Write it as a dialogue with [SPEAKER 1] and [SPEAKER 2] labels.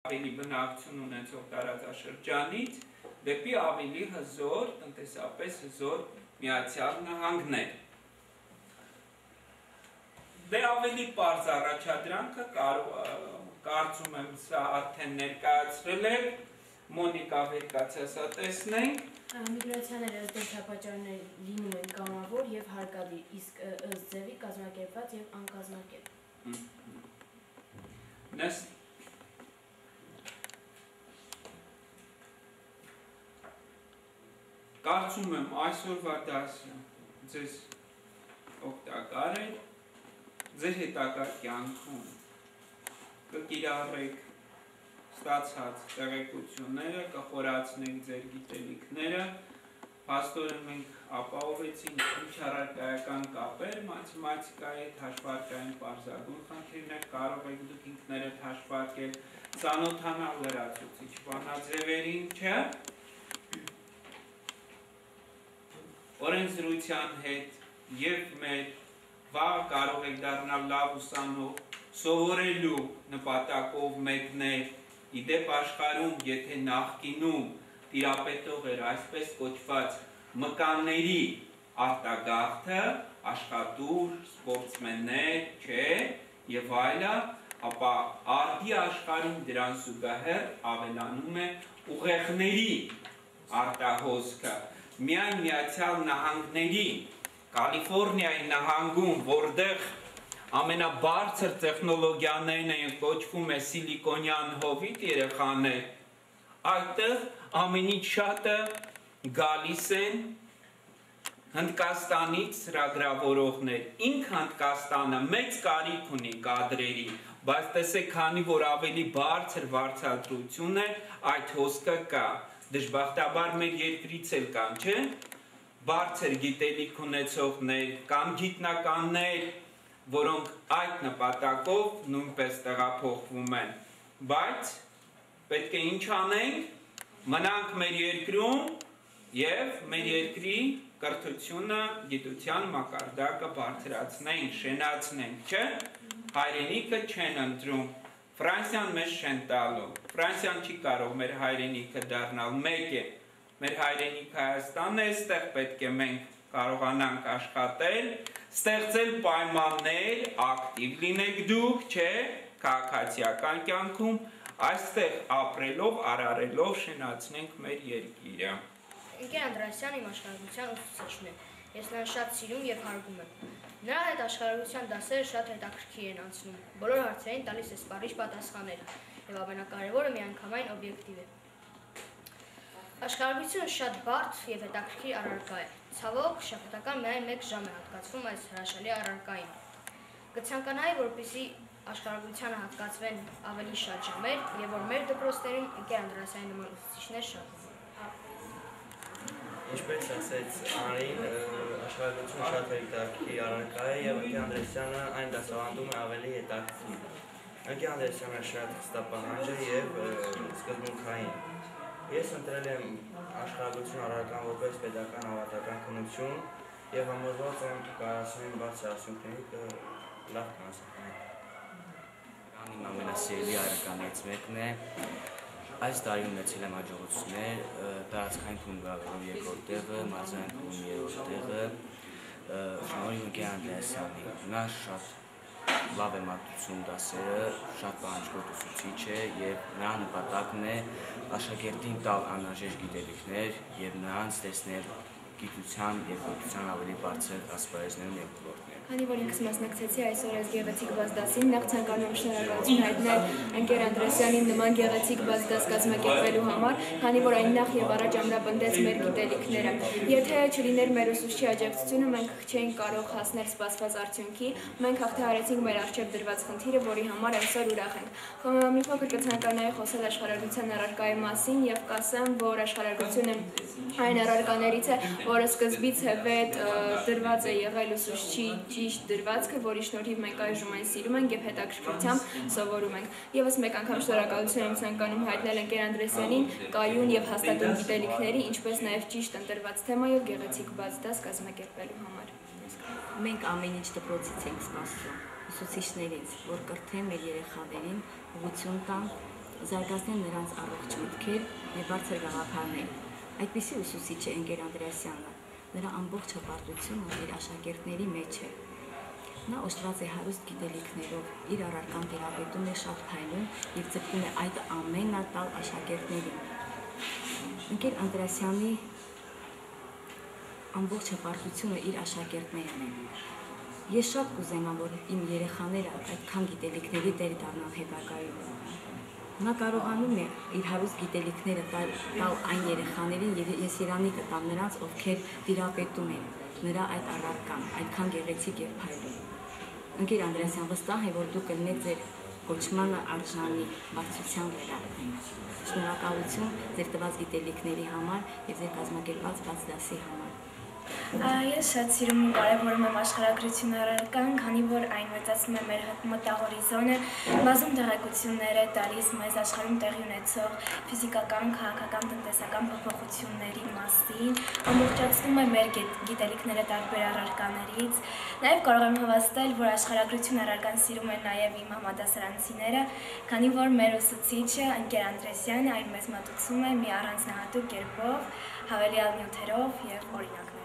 [SPEAKER 1] ավելի բնակություն ունեցող տարածաշրջանից դեպի ավելի հզոր, տնտեսապես հզոր Միացյալ Նահանգներ։ Դե ավելի պարզ առաջադրանքը կարծում եմ սա արդեն ներկայացրել է, Մոնիկա վերկացասա տեսնենք։
[SPEAKER 2] Միգրացիաները ըստ դեպքապատճառներ լինում են կամավոր և հարկադիր, իսկ ըստ ձևի կազմակերպված և անկազմակերպված։
[SPEAKER 1] Կարծում եմ այսօրվա դասը ձեզ օգտակար է, ձեր հետագա կյանքում կկիրառեք ստացած տեղեկությունները, կխորացնենք ձեր գիտելիքները, փաստորեն մենք ապահովեցինք ինչ առարկայական կապեր մաթեմատիկայի հետ, հաշվարկային պարզագույն խնդիրներ կարող եք դուք ինքներդ հաշվարկել, ծանոթանալ լրացուցիչ բանաձևերին, չէ՞։ Օրենսդրության հետ և մեր վաղ կարող եք դառնալ լավ ուսանող, սովորելու նպատակով մեկներ, իդեպ աշխարհում, եթե նախկինում տիրապետող էր այսպես կոչված մկանների արտագաղթը, աշխատուր, սպորտսմեններ, չէ, և այլը, ապա արդի աշխարհում դրան զուգահեռ ավելանում է ուղեղների արտահոսքը։ Միայն Միացյալ Նահանգների, Կալիֆորնիայի նահանգում, որտեղ ամենաբարձր տեխնոլոգիաներն են կոչվում է սիլիկոնյան հովիտ երեխաներ, այդտեղ ամենից շատը գալիս են Հնդկաստանից ծրագրավորողներ։ Ինք Հնդկաստանը մեծ կարիք ունի կադրերի, բայց տեսեք, քանի որ ավելի բարձր վարձատրություն է, այդ հոսքը կա։ Դժբախտաբար մեր երկրից էլ կան, չէ՞, բարձր գիտելիք ունեցողներ կամ գիտնականներ, որոնք այդ նպատակով նույնպես տեղափոխվում են, բայց պետք է ինչ անենք, մնանք մեր երկրում և մեր երկրի կրթությունը, գիտության մակարդակը բարձրացնենք, շենացնենք, չէ՞, հայրենիքը չեն ընտրում, Ֆրանսիան մեզ չեն տալու, Ֆրանսիան չի կարող մեր հայրենիքը դառնալ, մեկ է, մեր հայրենիքը Հայաստանն է, այստեղ պետք է մենք կարողանանք աշխատել, ստեղծել պայմաններ, ակտիվ լինեք դուք, չէ, քաղաքացիական կյանքում, այստեղ ապրելով, արարելով շենացնենք մեր երկիրը։
[SPEAKER 3] Ընկեր Անդրեասյան իմ աշխարհագրության ուսուցիչն է, ես նրան շատ սիրում և հարգում եմ։ Նրա հետ աշխարհագրության դասերը շատ հետաքրքիր են անցնում, բոլոր հարցերին տալիս է սպառիչ պատասխաններ, և ամենակարևորը միանգամայն օբյեկտիվ է։ Աշխարհագրությունը շատ բարդ և հետաքրքիր առարկա է, ցավոք, շաբաթական միայն 1 ժամ է հատկացվում այս հրաշալի առարկային։ Կցանկանայի, որպեսզի աշխարհագրությանը հատկացվեն ավելի շատ ժամեր, և որ մեր դպրոցներում ընկեր Անդրեասյանի նման ուսուցիչներ շատ են։
[SPEAKER 4] Ինչպես ասեց Արին, աշխարհագրությունը շատ հետաքրքիր առարկա է և ընկեր Անդրեասյանը այն դասավանդում է ավելի հետաքրքիր։ Ընկեր Անդրեասյանը շատ խստապահանջ է և սկզբունքային։ Ես ընտրել եմ աշխարհագրություն առարկան որպես պետական հավատական քննություն և համոզված եմ կայացնեմ բարձր արդյունքների լավ կանասականի։
[SPEAKER 5] Իմ ամենասիրելի առարկաներից մեկն է։ Այս տարի ունեցել եմ հաջողություններ, տարածքային փնտրում երկրորդ տեղը, մարզային փնտրում երրորդ տեղը, շնորհիվ ընկեր Անդրեասյանի։ Նա շատ լավ է մատուցում դասերը, շատ պահանջկոտ ուսուցիչ է և նրա նպատակն է աշակերտին տալ անհրաժեշտ գիտելիքներ և նրանց տեսնել գիտության և գիտության ավելի բարձր ասպարեզներում և ոլորտներում։
[SPEAKER 6] Քանի որ ինքս մասնակցեցի այսօր այս գեղեցիկ բաց դասին, նախ ցանկանում եմ շնորհակալություն հայտնել ընկեր Անդրեասյանին նման գեղեցիկ բաց դաս կազմակերպելու համար, քանի որ այն նախ և առաջ ամրապնդեց մեր գիտելիքները։ Եթե չլիներ մեր ուսուցչի աջակցությունը, մենք չէինք կարող հասնել սպասված արդյունքի, մենք հաղթահարեցինք մեր առջև դրված խնդիրը, որի համար այսօր ուրախ ենք։ Մի փոքր կցանկանայի խոսել աշխարհագրության առարկայի մասին և կասեմ, որ աշխարհագրությունը այն առարկաներից է, որը սկզբից հետևետ դրված է եղել ուսուցչի ճիշտ դրվածքը, որի շնորհիվ մենք այժմ այն սիրում ենք և հետաքրքրությամբ սովորում ենք։ Եվս մեկ անգամ շնորհակալություն եմ ցանկանում հայտնել ընկեր Անդրեասյանին կայուն և հաստատուն գիտելիքների, ինչպես նաև ճիշտ ընտրված թեմայով գեղեցիկ բաց դաս կազմակերպելու համար։
[SPEAKER 7] Մենք ամեն ինչ դպրոցից ենք սպասում, ուսուցիչներից, որ կրթեն մեր երեխաներին, ուղղություն տան զարգացնել նրանց առողջ մտքեր եւ բարձր գաղափարներ։ Այդպիսի ուսուցիչ է ընկեր Անդրեասյանը։ Նրա ամբողջ հպարտությունը իր աշակերտների մեջ է։ Նա օժտված է հարուստ գիտելիքներով, իր առարկան տիրապետում է շատ փայլուն եւ ձգտում է այդ ամենը տալ աշակերտներին։ Ընկեր Անդրեասյանի ամբողջ հպարտությունը իր աշակերտներն են։ Ես շատ կուզենամ, որ իմ երեխաները այդքան գիտելիքների տեր դառնան հետագայում։ Նա կարողանում է իր հարուստ գիտելիքները տալ այն երեխաներին եւ ես Իրանի կտամ նրանց, ովքեր տիրապետում են նրա այդ առարկան, այդքան գեղեցիկ եւ փայլուն։ Ընկեր Անդրեասյան, վստահ եմ, որ դուք կլինեք ձեր կոչմանը արժանի բարձրության վրա։ Շնորհակալություն ձեր տված գիտելիքների համար եւ ձեր կազմակերպած բաց դասի համար։
[SPEAKER 6] Ես շատ սիրում ու կարևորում եմ աշխարհագրություն առարկան, քանի որ այն մեծացնում է մեր մտահորիզոնը, բազում տեղեկություններ է տալիս մեզ աշխարհում տեղի ունեցող ֆիզիկական, քաղաքական, տնտեսական փոփոխությունների մասին, ամբողջացնում է մեր գիտելիքները տարբեր առարկաներից։ Նաև կարող եմ հավաստել, որ աշխարհագրություն առարկան սիրում են նաև իմ համադասարանցիները, քանի որ մեր ուսուցիչը ընկեր Անդրեասյանը այն մեզ մատուցում է մի առանձնահատուկ կերպով, հավելյալ նյութերով եւ օրինակներով։